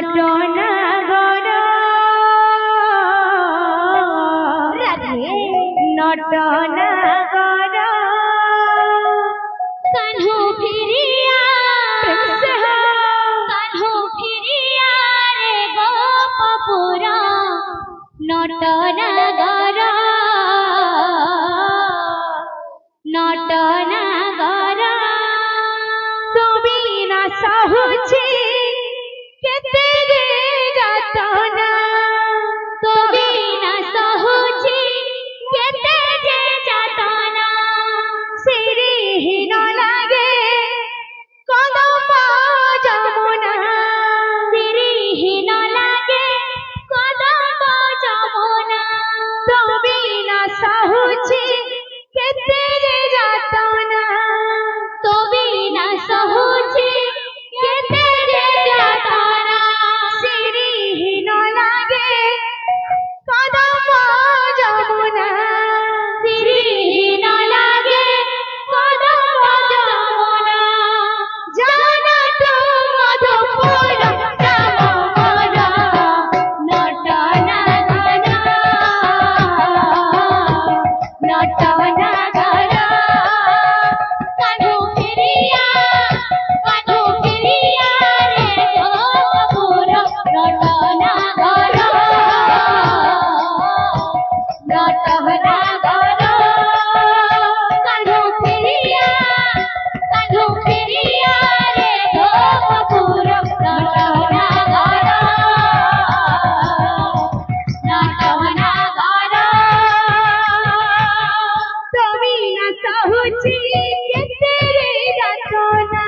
নটনাগর নটনাগর কানহু ফিরিয়া কানহু ফিরিয়া রে গোপপুর নটনাগর নটনাগর তুমি না সহুছি কেতে রে যাতনা তুমি না সহুছি কেতে যে যাতনা সিরিহীন লাগে কদম যমুনা সিরিহীন লাগে কদম যমুনা তুমি না সহুছি কেতে রে যাতনা তুমি না সহুছি কেতে রে যাতনা সিরিহীন লাগে কদম যমুনা সিরিহীন লাগে কদম যমুনা জানা তো মধুপুর শ্যামমরা নটনাগর নটনাগর কানহু ফিরিয়া রে গোপপুর নটনাগর নটনাগর কানহু ফিরিয়া রে গোপপুর নটনাগর নটনাগর তুমি না সহুছি কেতে রে যাতনা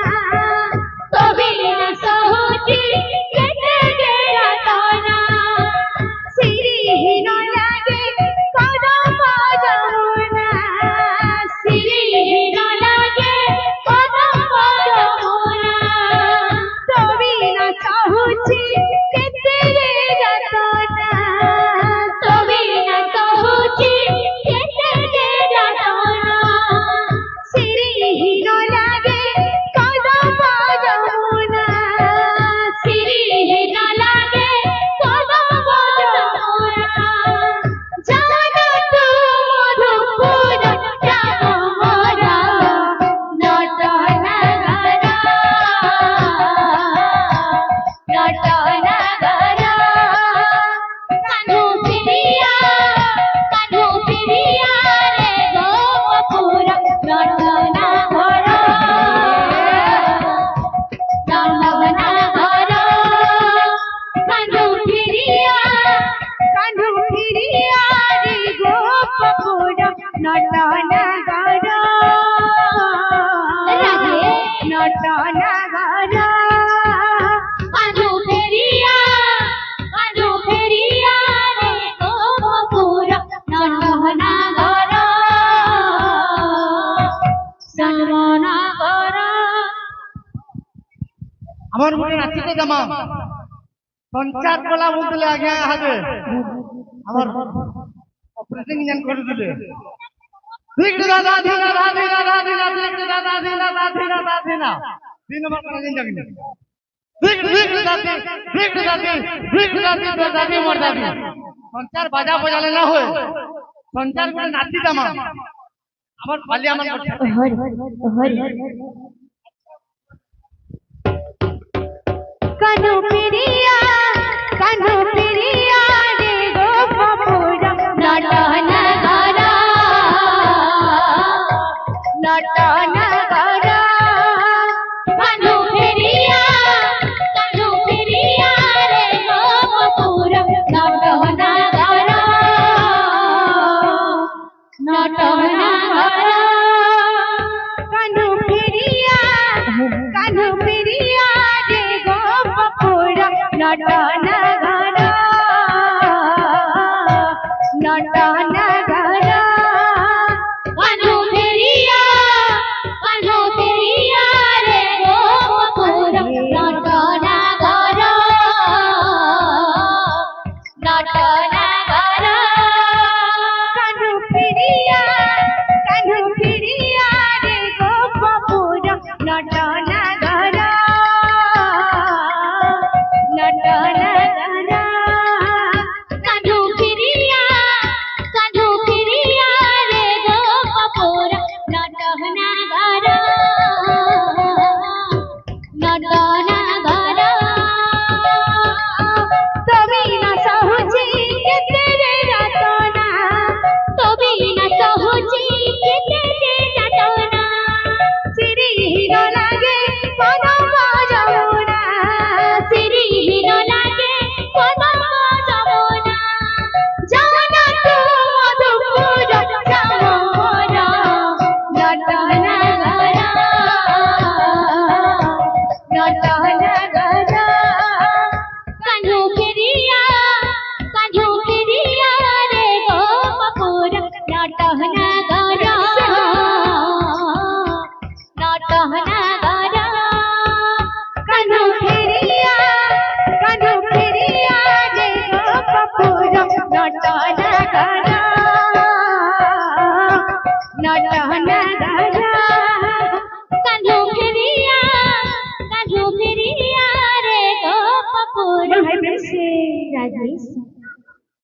তুমি না সহুছি কেতে রে যাতনা সিরিহীন লাগে কদম যমুনা সিরিহীন লাগে কদম যমুনা তুমি না সহুছি কেতে রে যাতনা তুমি না সহুছি কেতে রে যাতনা সিরিহীন লাগে কদম যমুনা সিরিহীন লাগে কদম যমুনা জানা তো মধুপুর শ্যামমরা নটনাগর নটনাগর কানহু ফিরিয়া রে গোপপুর নটনাগর নটনাগর কানহু ফিরিয়া রে গোপপুর নটনাগর নটনাগর কানহু ফিরিয়া রে গোপপুর নটনাগর শ্যামনগর আমার মনে নাচিত জামা পঞ্চায়েত বলা বলতে আগে হাজে আমার অপারেশন ইঞ্জিন করে দিলে রাধা ধীরা রাধা ধীরা রাধা ধীরা রাধা ধীরা 3 নম্বর কোন দিন জানি সঞ্চার বাজা বজালে না হয় সঞ্চার করে নাচি জামা আমার খালি আমার কানহু ফিরিয়া রে গোপপুর নটনাগর নটনাগর কানহু ফিরিয়া রে গোপপুর নটনাগর নটনাগর কানহু ফিরিয়া রে গোপপুর নটনাগর নটনাগর কানহু ফিরিয়া রে গোপপুর নটনাগর নটনাগর কানহু ফিরিয়া গারা নটা নাগারা কাঁধো ফেরিয়া রে গো পপুরা রাজেশ